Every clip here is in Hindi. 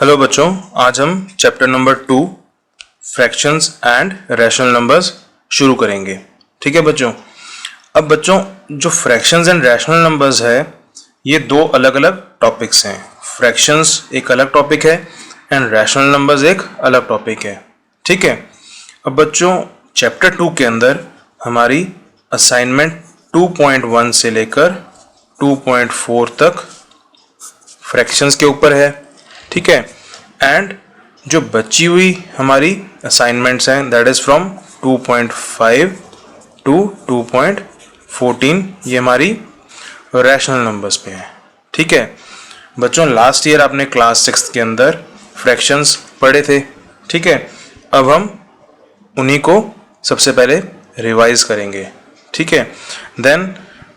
हेलो बच्चों, आज हम chapter number 2 fractions and rational numbers शुरू करेंगे। ठीक है बच्चों। अब बच्चों, जो फ्रैक्शंस एंड रैशनल नंबर्स है ये दो अलग अलग टॉपिक्स हैं। फ्रैक्शंस एक अलग टॉपिक है एंड रैशनल नंबर्स एक अलग टॉपिक है। ठीक है। अब बच्चों, चैप्टर 2 के अंदर हमारी असाइनमेंट 2.1 से लेकर 2.4 तक फ्रैक्शंस के ऊपर है। ठीक है। एंड जो बची हुई हमारी असाइनमेंट्स हैं दैट इज फ्रॉम 2.5 टू 2.14, ये हमारी रैशनल नंबर्स पे है। ठीक है बच्चों, लास्ट ईयर आपने क्लास 6 के अंदर फ्रैक्शंस पढ़े थे। ठीक है। अब हम उन्हीं को सबसे पहले रिवाइज करेंगे। ठीक है। देन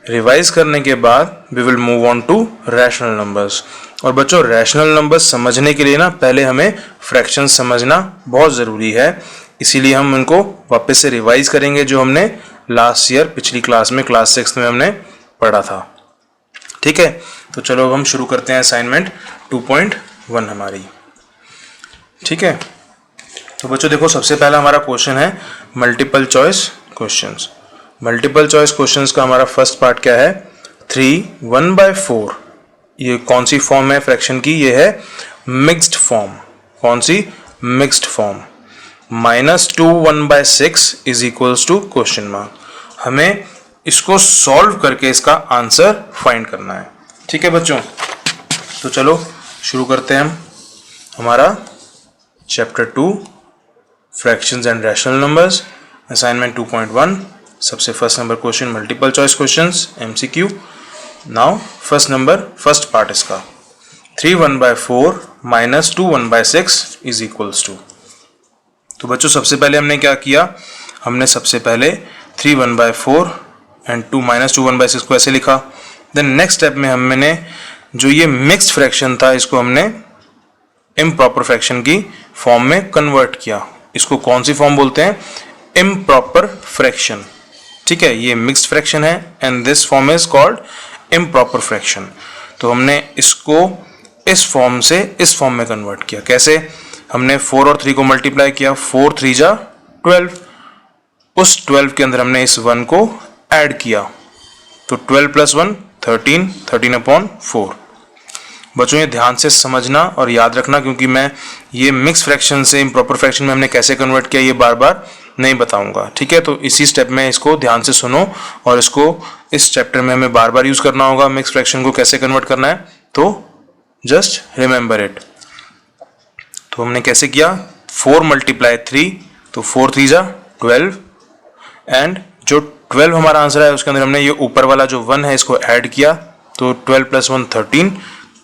रिवाइज करने के बाद we will move on to rational numbers. और बच्चों, रैशनल नंबर्स समझने के लिए ना पहले हमें फ्रैक्शन समझना बहुत ज़रूरी है, इसीलिए हम उनको वापस से रिवाइज करेंगे जो हमने लास्ट ईयर पिछली क्लास में क्लास 6 में हमने पढ़ा था। ठीक है। तो चलो अब हम शुरू करते हैं असाइनमेंट 2.1 हमारी। ठीक है। तो बच्चों देखो, सबसे पहला हमारा क्वेश्चन है multiple choice questions. Multiple choice questions का हमारा फर्स्ट पार्ट क्या है? 3 1/4। ये कौन सी फॉर्म है फ्रैक्शन की? ये है मिक्स्ड फॉर्म। कौन सी? Mixed form. -2 1/6 is equals to question mark. हमें इसको सॉल्व करके इसका आंसर फाइंड करना है। ठीक है बच्चों। तो चलो शुरू करते हैं हम हमारा chapter 2 fractions and rational numbers, assignment 2.1। सबसे first number question multiple choice questions, MCQ। Now first part इसका 3 1/4 -2 1/6 इज इक्वल्स टू। तो बच्चों सबसे पहले हमने क्या किया? हमने सबसे पहले 3 1/4 एंड 2 1/6 को ऐसे लिखा। देन नेक्स्ट स्टेप में हमने जो ये मिक्स्ड फ्रैक्शन था इसको हमने इम्प्रॉपर फ्रैक्शन की फॉर्म में कन्वर्ट किया। इसको कौन सी फॉर्म बोलते हैं? Improper fraction. ठीक है। ये मिक्स्ड फ्रैक्शन है and this form is called improper fraction. तो हमने इसको इस फॉर्म से इस फॉर्म में कन्वर्ट किया। कैसे? हमने 4 और 3 को मल्टीप्लाई किया। 4 3 जा 12। उस 12 के अंदर हमने इस 1 को ऐड किया, तो 12 + 1 13, 13/4। बच्चों ये ध्यान से समझना और याद रखना, क्योंकि मैं ये मिक्स फ्रैक्शन से इम्प्रॉपर फ्रैक्शन में हमने कैसे कन्वर्ट किया ये बार बार नहीं बताऊंगा। ठीक है। तो इसी स्टेप में इसको ध्यान से सुनो और इसको इस चैप्टर में हमें बार बार यूज करना होगा। मिक्स फ्रैक्शन को कैसे कन्वर्ट करना है तो जस्ट रिमेंबर इट। तो हमने कैसे किया? 4 × 3, तो 4 3 जा 12 एंड जो 12 हमारा आंसर है उसके अंदर हमने ये ऊपर वाला जो 1 है इसको ऐड किया, तो 12 + 1 13,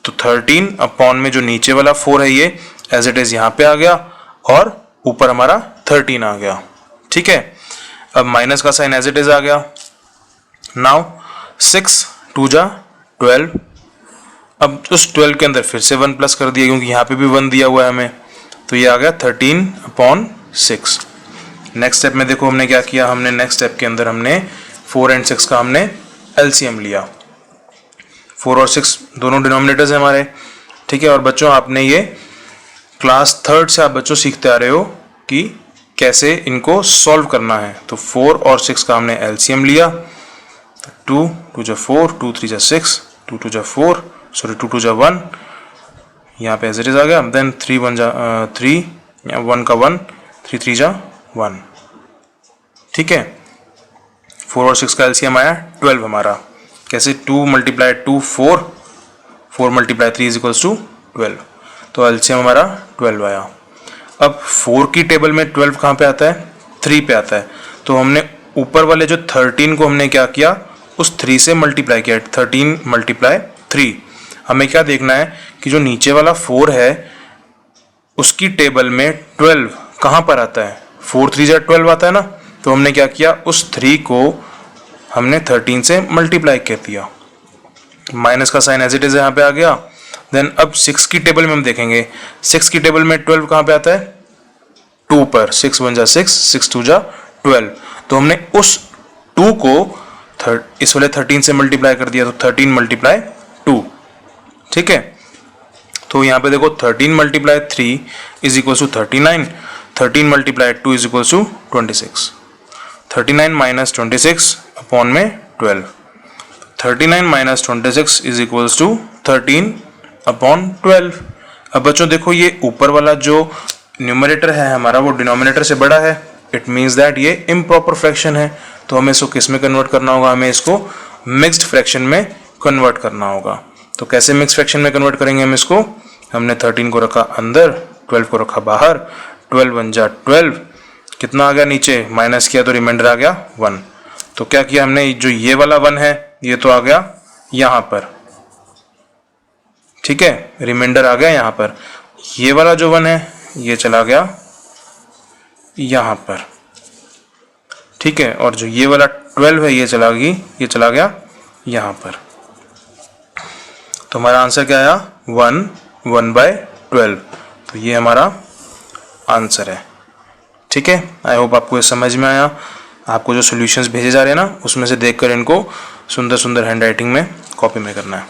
तो 13 अपॉन में जो नीचे वाला 4 है ये एज इट इज यहाँ पे आ गया और ऊपर हमारा 13 आ गया। ठीक है। अब माइनस का साइन एज इट इज आ गया। नाउ 6 2 जा 12। अब उस 12 के अंदर फिर से 1 प्लस कर दिया, क्योंकि यहाँ पे भी 1 दिया हुआ है हमें, तो ये आ गया 13/6। नेक्स्ट स्टेप में देखो हमने क्या किया? हमने नेक्स्ट स्टेप के अंदर हमने 4 और 6 का हमने LCM लिया। 4 और 6 दोनों डिनोमिनेटर्स हैं हमारे। ठीक है। और बच्चों आपने ये क्लास 3rd से आप बच्चों सीखते आ रहे हो कि कैसे इनको सॉल्व करना है। तो 4 और 6 का हमने LCM लिया। 2 2 जा 4, 2 3 जा 6, 2 2 जा 4, सॉरी 2 2 जा 1, यहाँ पे एज इट इज आ गया। देन 3 1 जा 3, 1 का 1, 3 3 जा 1। ठीक है। 4 और 6 का LCM आया 12 हमारा। कैसे? 2 × 2 4, 4 × 3 = 12, तो LCM हमारा 12 आया। अब 4 की टेबल में 12 कहाँ पे आता है? 3 पे आता है। तो हमने ऊपर वाले जो 13 को हमने क्या किया? उस 3 से मल्टीप्लाई किया। 13 × 3। हमें क्या देखना है कि जो नीचे वाला 4 है उसकी टेबल में 12 कहाँ पर आता है? 4 3 जा 12 आता है ना। तो हमने क्या किया? उस 3 को हमने 13 से मल्टीप्लाई कर दिया। माइनस का साइन एज इट इज यहाँ पे आ गया। देन अब 6 की टेबल में हम देखेंगे। 6 की टेबल में 12 कहाँ पे आता है? 2 पर। 6 1 जा 6, 6 2 जा 12। तो हमने उस 2 को इस वाले 13 से मल्टीप्लाई कर दिया, तो 13 × 2। ठीक है। तो यहाँ पे देखो 13 multiply 3 is equal to 39, 13 multiply 2 is equal to 26, 39 minus 26 upon में 12, 39 minus 26 is equal to 13 upon 12। अब बच्चों देखो ये ऊपर वाला जो न्यूमरेटर है हमारा वो डिनोमिनेटर से बड़ा है, इट मीन्स दैट ये इम्प्रॉपर फ्रैक्शन है। तो हमें इसको किस में कन्वर्ट करना होगा, हमें इसको मिक्स्ड फ्रैक्शन में कन्वर्ट करना होगा। तो कैसे मिक्स्ड फ्रैक्शन में कन्वर्ट करेंगे हम इसको, हमने 13 को रखा अंदर, 12 को रखा बाहर, 12 1 जा 12, कितना आ गया नीचे, माइनस किया तो रिमाइंडर आ गया 1। तो क्या किया हमने, जो ये वाला 1 है ये तो आ गया यहाँ पर, ठीक है, रिमाइंडर आ गया यहाँ पर। ये वाला जो 1 है ये चला गया यहाँ पर, ठीक है, और जो ये वाला 12 है ये चला गया यहाँ पर। तो हमारा आंसर क्या आया, 1 1/12। तो ये हमारा आंसर है, ठीक है। आई होप आपको ये समझ में आया। आपको जो सॉल्यूशंस भेजे जा रहे हैं ना उसमें से देखकर इनको सुंदर सुंदर हैंड राइटिंग में कॉपी में करना है।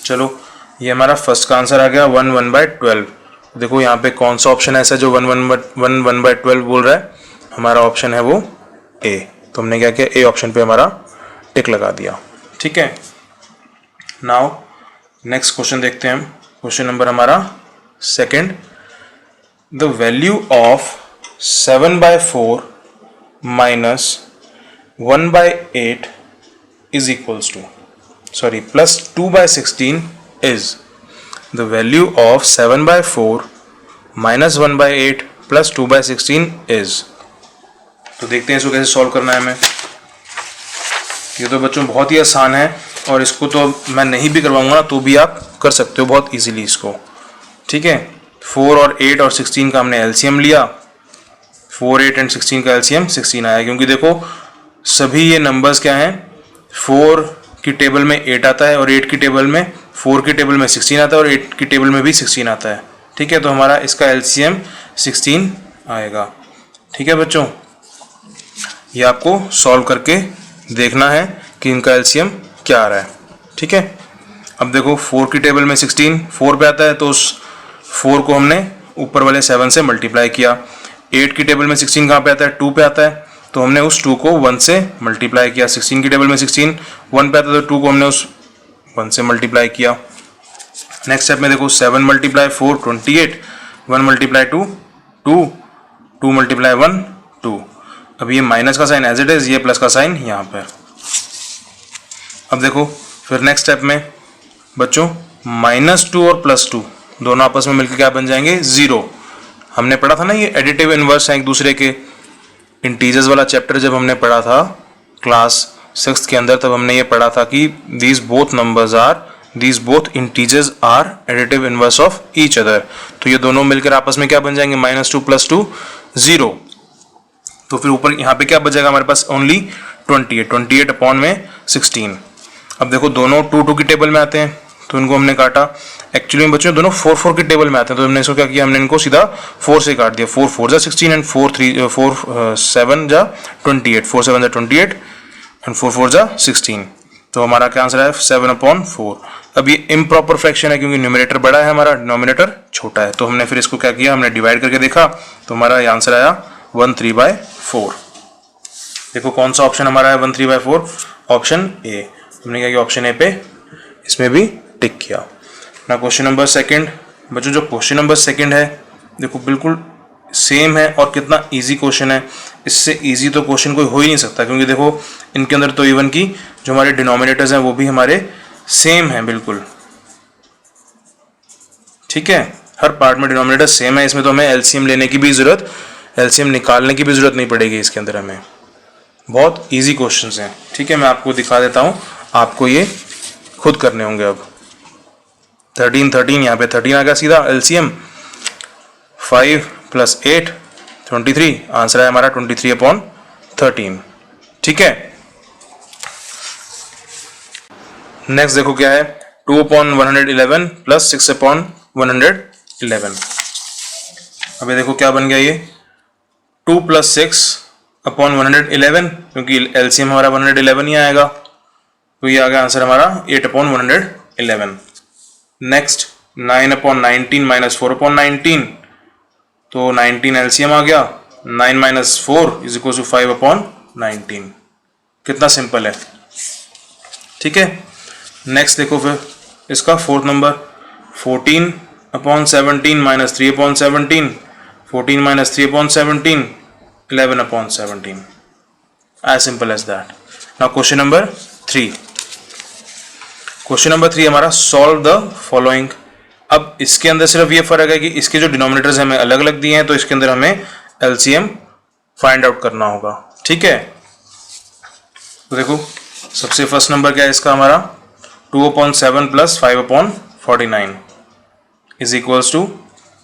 चलो ये हमारा फर्स्ट का आंसर आ गया 1 1/12। देखो यहाँ पे कौन सा ऑप्शन ऐसा जो 1 1/12 बोल रहा है, हमारा ऑप्शन है वो ए। तो हमने क्या किया, ए ऑप्शन पे हमारा टिक लगा दिया, ठीक है। नाउ नेक्स्ट क्वेश्चन देखते हैं हम। क्वेश्चन नंबर हमारा second, the value of 7/4 minus 1/8 is equals to, sorry plus 2/16 is, the value of 7/4 minus 1/8 plus 2/16 is. तो देखते हैं इसको कैसे सॉल्व करना है हमें। ये तो बच्चों बहुत ही आसान है और इसको तो मैं नहीं भी करवाऊंगा ना तो भी आप कर सकते हो बहुत इजीली इसको, ठीक है। 4 और 8 और 16 का हमने एलसीएम लिया, 4 8 एंड 16 का एलसीएम 16 आया, क्योंकि देखो सभी ये नंबर्स क्या हैं, 4 की टेबल में 8 आता है और 8 की टेबल में 4 की टेबल में 16 आता है और 8 की टेबल में भी 16 आता है, ठीक है। तो हमारा इसका एलसीएम 16 आएगा, ठीक है बच्चों। ये आपको सॉल्व करके देखना है कि इनका एलसीएम क्या आ रहा है, ठीक है। अब देखो 4 की टेबल में 16 4 पे आता है तो उस 4 को हमने ऊपर वाले 7 से मल्टीप्लाई किया। 8 की टेबल में 16 कहाँ पे आता है, 2 पे आता है, तो हमने उस 2 को 1 से मल्टीप्लाई किया। 16 की टेबल में 16 1 पे आता है तो 2 को हमने उस 1 से मल्टीप्लाई किया। नेक्स्ट स्टेप में देखो 7 मल्टीप्लाई 4 28, 1 मल्टीप्लाई 2 2, 2 मल्टीप्लाई 1 2। अब ये माइनस का साइन एज इट इज, ये प्लस का साइन यहाँ पर। अब देखो फिर नेक्स्ट स्टेप में बच्चों -2 और +2 दोनों आपस में मिलकर क्या बन जाएंगे, 0। हमने पढ़ा था ना ये एडिटिव इनवर्स है एक दूसरे के, इंटीजर्स वाला चैप्टर जब हमने पढ़ा था क्लास 6th के अंदर, तब हमने ये पढ़ा था कि these both integers are additive inverse of each other। तो ये दोनों मिलकर आपस में क्या बन जाएंगे, -2 +2 0। तो फिर ऊपर यहाँ पे क्या बचेगा हमारे पास, ओनली 28 अपॉन में 16। अब देखो दोनों 2 2 की टेबल में आते हैं तो इनको हमने काटा। एक्चुअली में बच्चों दोनों 4 4 की टेबल में आते हैं तो हमने इसको क्या किया, हमने इनको सीधा 4 से काट दिया। 4 4 जा 16 एंड 4 7 जा 28, 4 7 जा 28 एंड 4 4 जा 16। तो हमारा क्या आंसर है 7/4। अब ये इम्प्रॉपर फ्रैक्शन है क्योंकि न्यूमरेटर बड़ा है हमारा, डिनोमिनेटर छोटा है। तो हमने फिर इसको क्या किया, हमने डिवाइड करके देखा तो हमारा आंसर आया 1/3/4। देखो कौन सा ऑप्शन हमारा है 1/3/4, ऑप्शन ए। हमने क्या किया, ऑप्शन ए पे इसमें भी टिक किया ना। क्वेश्चन नंबर सेकंड बच्चों, जो क्वेश्चन नंबर सेकंड है देखो बिल्कुल सेम है और कितना इजी क्वेश्चन है, इससे इजी तो क्वेश्चन कोई हो ही नहीं सकता, क्योंकि देखो इनके अंदर तो इवन की जो हमारे डिनोमिनेटर्स हैं वो भी हमारे सेम हैं बिल्कुल, ठीक है। हर पार्ट में डिनोमिनेटर सेम है, इसमें तो हमें एलसीएम लेने की भी जरूरत, एलसीएम निकालने की भी जरूरत नहीं पड़ेगी इसके अंदर हमें। बहुत इजी क्वेश्चंस हैं, ठीक है। मैं आपको दिखा देता हूँ, आपको ये खुद करने होंगे। अब 13 यहाँ पे 13 आ गया सीधा एलसीएम, 5 + 8 23, आंसर है हमारा 23/13, ठीक है। नेक्स्ट देखो क्या है, 2/111 + 6/111। अभी देखो क्या बन गया, ये 2 + 6/111, क्योंकि एलसीएम हमारा 111 ही आएगा, तो ये आ गया आंसर हमारा 8/111। नेक्स्ट 9 अपॉन 19 माइनस 4 अपॉन 19, तो 19 एलसीएम आ गया, 9 minus 4 is equal to 5 upon 19। कितना सिंपल है, ठीक है। नेक्स्ट देखो फिर इसका fourth number, 14 upon 17 minus 3 upon 17, 14 minus 3 upon 17, 11 upon 17, as simple as that. Now question number 3, question number 3 हमारा सॉल्व द फॉलोइंग। अब इसके अंदर सिर्फ ये फर्क है कि इसके जो डिनोमिनेटर्स हमें अलग अलग दिए हैं, तो इसके अंदर हमें एलसीएम फाइंड आउट करना होगा, ठीक है। तो देखो सबसे फर्स्ट नंबर क्या है इसका हमारा, 2 upon 7 plus 5 upon 49 is equals to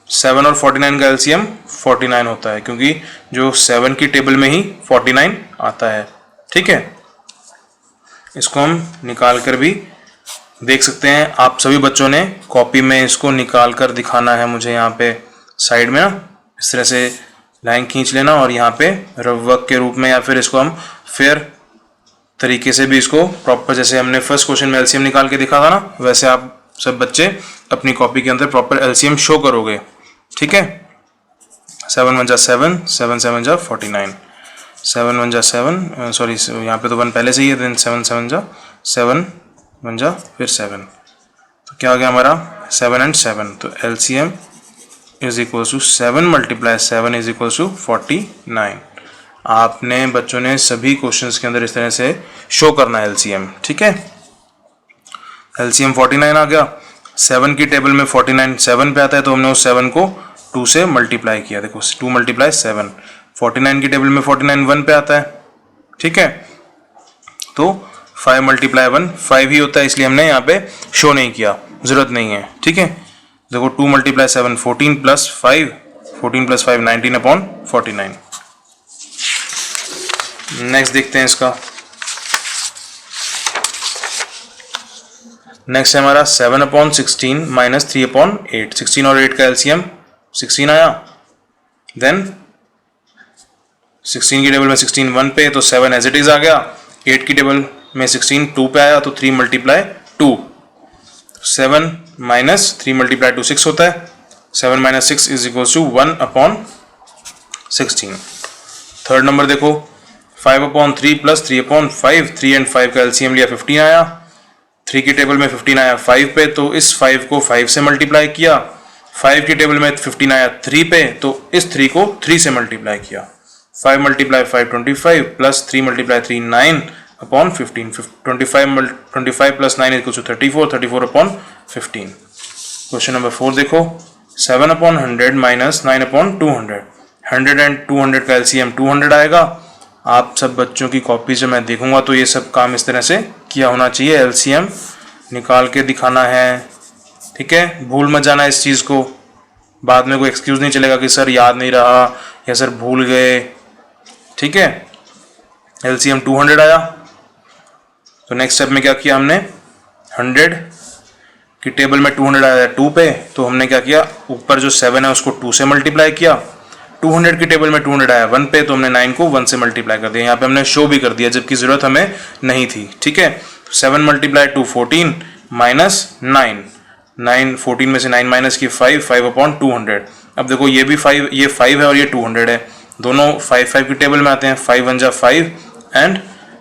7 और 49 का एलसीएम 49 होता है, क्योंकि जो 7 की टेबल में ही 49 आता है, ठीक है। इसको हम निकाल कर भी देख सकते हैं। आप सभी बच्चों ने कॉपी में इसको निकाल कर दिखाना है मुझे यहाँ पे साइड में ना, इस तरह से लाइन खींच लेना और यहाँ पे रफ वर्क के रूप में, या फिर इसको हम फेयर तरीके से भी इसको प्रॉपर, जैसे हमने फर्स्ट क्वेश्चन में एलसीएम निकाल के दिखा था ना, वैसे आप सब बच्चे अपनी कॉपी के अंदर प्रॉपर एलसीएम शो करोगे, ठीक है। 7 1 जा 7, 7 7 जा 49, 7 1 जा 7, सॉरी यहाँ पे तो 1 पहले से ही है, देन 7 7 जा 7 1 जा फिर 7, तो क्या आ गया हमारा 7 and 7, तो LCM is equal to 7 multiply 7 is equal to 49। आपने बच्चों ने सभी क्वेश्चंस के अंदर इस तरह से शो करना है एलसीएम, ठीक है। एलसीएम 49 आ गया, 7 की टेबल में 49 7 पे आता है, तो हमने उस 7 को 2 से मल्टीप्लाई किया। देखो 2 मल्टीप्लाई 7, 49 की टेबल में 49 1 पे आता है, ठीक है। तो 5 मल्टीप्लाई 1 5 ही होता है, इसलिए हमने यहाँ पे शो नहीं किया, जरूरत नहीं है, ठीक है। देखो 2 multiply 7 14 plus 5, 14 plus 5 19 upon 49। Next देखते हैं इसका, नेक्स्ट है हमारा 7 अपॉन 16 माइनस 3 अपॉन 8। 16 और 8 का एलसीएम 16 आया, देन 16 की टेबल में 16 1 पे, तो 7 एज इट इज आ गया। 8 की टेबल में 16 2 पे आया, तो 3 मल्टीप्लाई 2, 7 माइनस 3 मल्टीप्लाई 2 6 होता है, 7 minus 6 is equal to 1 upon 16। Third number देखो 5 अपॉन 3 प्लस 3 अपॉन 5, 3 एंड 5 का एलसीएम लिया 15 आया। 3 की टेबल में 15 आया 5 पे, तो इस 5 को 5 से मल्टीप्लाई किया। 5 की टेबल में 15 आया 3 पे, तो इस 3 को 3 से मल्टीप्लाई किया। 5 multiply 5 25 plus 3 multiply 3 9 upon 15, 25 plus 9 equal to 34, 34 upon 15। Question number 4 देखो 7 अपॉन 100 माइनस 9 अपॉन 200, 100 एंड 200 का एलसीएम 200 आएगा। आप सब बच्चों की कॉपी से मैं देखूंगा तो ये सब काम इस तरह से किया होना चाहिए, एलसीएम निकाल के दिखाना है, ठीक है। भूल मत जाना इस चीज़ को, बाद में कोई एक्सक्यूज नहीं चलेगा कि सर याद नहीं रहा या सर भूल गए, ठीक है। एलसीएम 200 आया, तो नेक्स्ट स्टेप में क्या किया हमने, 100 की टेबल में 200 आया 2 पे, तो हमने क्या किया, ऊपर जो 7 है उसको 2 से मल्टीप्लाई किया। 200 की टेबल में 200 आया 1 पे, तो हमने 9 को 1 से मल्टीप्लाई कर दिया। यहाँ पे हमने शो भी कर दिया जबकि जरूरत हमें नहीं थी, ठीक है। 7 मल्टीप्लाई 2 14 माइनस 9, 9 14 में से 9 माइनस की 5, 5 अपॉन 200। अब देखो ये भी 5, ये 5 है और ये 200 है, दोनों 5 5 की टेबल में आते हैं। 5 1 जा 5 एंड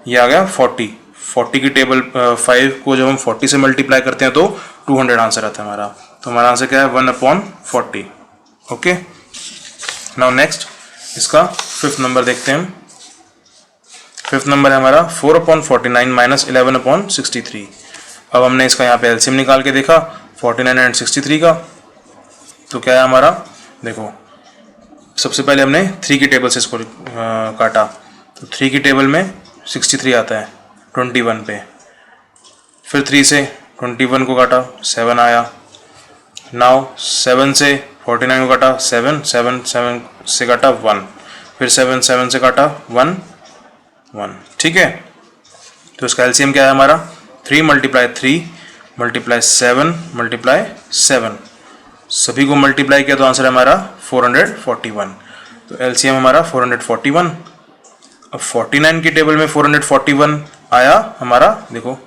ये आ गया 40, 40 की टेबल 5 को जब हम 40 से मल्टीप्लाई करते हैं तो 200 आंसर आता है हमारा। तो हमारा आंसर क्या है 1 अपॉन 40। ओके, नाउ नेक्स्ट इसका फिफ्थ नंबर देखते हैं। फिफ्थ नंबर है हमारा 4 अपॉन 49 माइनस 11 अपॉन 63। अब हमने इसका यहाँ पे एलसीएम निकाल के देखा 49 एंड 63 का, तो क्या है हमारा, देखो सबसे पहले हमने 3 की टेबल से इसको काटा, तो 3 की टेबल में 63 आता है 21 पे, फिर 3 से 21 को काटा 7 आया। नाउ 7 से 49 को काटा 7, 7 7 से काटा 1, फिर 7 7 से काटा 1 1, ठीक है। तो इसका एलसीएम क्या है हमारा 3 मल्टीप्लाई 3 मल्टीप्लाई 7 मल्टीप्लाई 7, सभी को मल्टीप्लाई किया तो आंसर है हमारा 441। तो एलसीएम हमारा 441। अब 49 की टेबल में 441 आया हमारा, देखो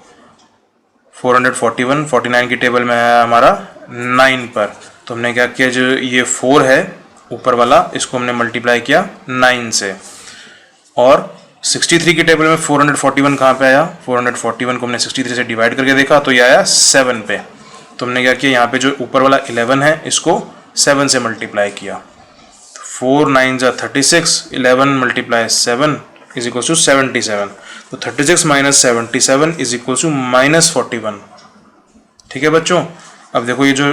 441 49 की टेबल में आया हमारा 9 पर। तो हमने क्या किया, जो ये 4 है ऊपर वाला, इसको हमने मल्टीप्लाई किया 9 से। और 63 के टेबल में 441 कहाँ पे आया, 441 को हमने 63 से डिवाइड करके देखा तो ये आया 7 पे। तो हमने क्या किया, यहाँ पे जो ऊपर वाला 11 है इसको 7 से मल्टीप्लाई किया। 4 9 जा 36, 11 मल्टीप्लाई 7 इज इक्वल टू 77। तो 36 माइनस 77 इज इक्वल टू -41। ठीक है बच्चों। अब देखो ये जो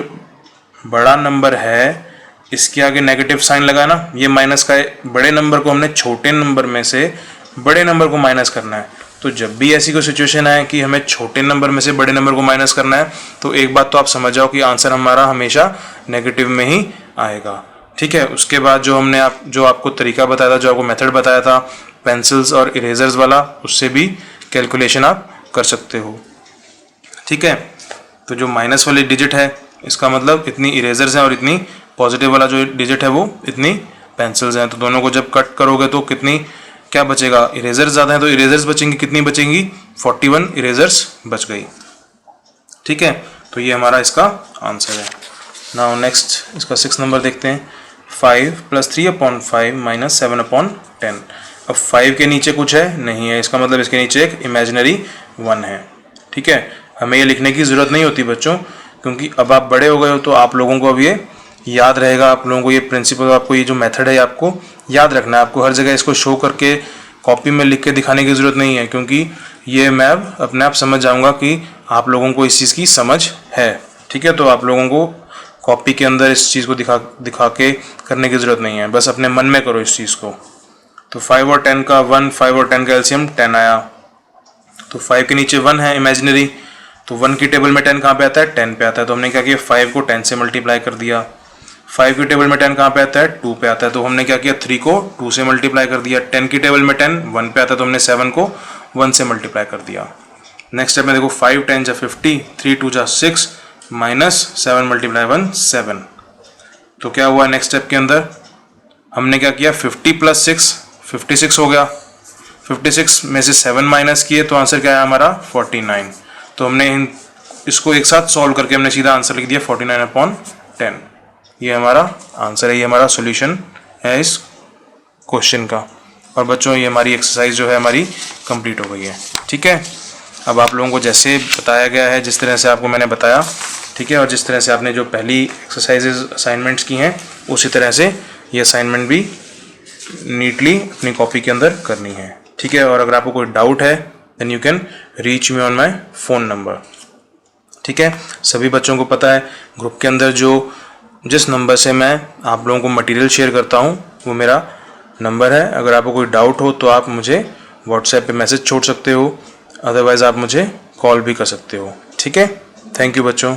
बड़ा नंबर है इसके आगे नेगेटिव साइन लगाना, ये माइनस का है, बड़े नंबर को हमने छोटे नंबर में से बड़े नंबर को माइनस करना है। तो जब भी ऐसी कोई सिचुएशन आए कि हमें छोटे नंबर में से बड़े नंबर को माइनस करना है तो एक बात तो आप समझ जाओ कि आंसर हमारा हमेशा नेगेटिव में ही आएगा। ठीक है। उसके बाद जो आपको तरीका बताया था, जो आपको मेथड बताया था पेंसिल्स और इरेजर्स वाला, उससे भी कैलकुलेशन आप कर सकते हो। ठीक है। तो जो माइनस वाली डिजिट है इसका मतलब इतनी इरेजर्स हैं और इतनी पॉजिटिव वाला जो डिजिट है वो इतनी पेंसिल्स हैं। तो दोनों को जब कट करोगे तो कितनी क्या बचेगा, इरेजर्स ज़्यादा है तो इरेजर्स बचेंगी, कितनी बचेंगी, 41 इरेजर्स बच गई। ठीक है। तो ये हमारा इसका आंसर है। नाउ नेक्स्ट इसका 6 नंबर देखते हैं। 5 + 3/5 - 7/10। अब 5 के नीचे कुछ है नहीं है, इसका मतलब इसके नीचे एक इमेजिनरी 1 है। ठीक है। हमें ये लिखने की ज़रूरत नहीं होती बच्चों, क्योंकि अब आप बड़े हो गए हो तो आप लोगों को अब ये याद रहेगा, आप लोगों को ये प्रिंसिपल, आपको ये जो मेथड है आपको याद रखना है। आपको हर जगह इसको शो करके कॉपी में लिख के दिखाने की ज़रूरत नहीं है, क्योंकि ये मैं अब अपने आप समझ जाऊंगा कि आप लोगों को इस चीज़ की समझ है। ठीक है। तो आप लोगों को कॉपी के अंदर इस चीज़ को दिखा के करने की ज़रूरत नहीं है, बस अपने मन में करो इस चीज़ को। तो 5 और 10 का 1, 5 और 10 का एलसीएम 10 आया। तो 5 के नीचे 1 है इमेजिनरी, तो 1 की टेबल में 10 कहाँ पे आता है, 10 पे आता है। तो हमने क्या किया, 5 को 10 से मल्टीप्लाई कर दिया। 5 की टेबल में 10 कहाँ पे आता है, 2 पे आता है। तो हमने क्या किया, 3 को 2 से मल्टीप्लाई कर दिया। 10 की टेबल में 10 1 पे आता है तो हमने 7 को 1 से मल्टीप्लाई कर दिया। नेक्स्ट स्टेप में देखो 5 10 जा 50, 3 2 जा 6 -7 × 1 7। तो क्या हुआ नेक्स्ट स्टेप के अंदर, हमने क्या किया, 50 + 6 56 हो गया। 56 में से 7 माइनस किए तो आंसर क्या है हमारा 49। तो हमने इसको एक साथ सॉल्व करके हमने सीधा आंसर लिख दिया 49/10। ये हमारा आंसर है, ये हमारा सॉल्यूशन है इस क्वेश्चन का। और बच्चों ये हमारी एक्सरसाइज जो है हमारी कंप्लीट हो गई है। ठीक है। अब आप लोगों को जैसे बताया गया है, जिस तरह से आपको मैंने बताया, ठीक है, और जिस तरह से आपने जो पहली एक्सरसाइजेज असाइनमेंट्स की हैं उसी तरह से ये असाइनमेंट भी नीटली अपनी कॉपी के अंदर करनी है। ठीक है। और अगर आपको कोई डाउट है then you can reach me on my phone number. ठीक है। सभी बच्चों को पता है ग्रुप के अंदर जिस नंबर से मैं आप लोगों को मटेरियल शेयर करता हूँ वो मेरा नंबर है। अगर आपको कोई डाउट हो तो आप मुझे व्हाट्सएप पे मैसेज छोड़ सकते हो, अदरवाइज़ आप मुझे कॉल भी कर सकते हो। ठीक है। थैंक यू बच्चों।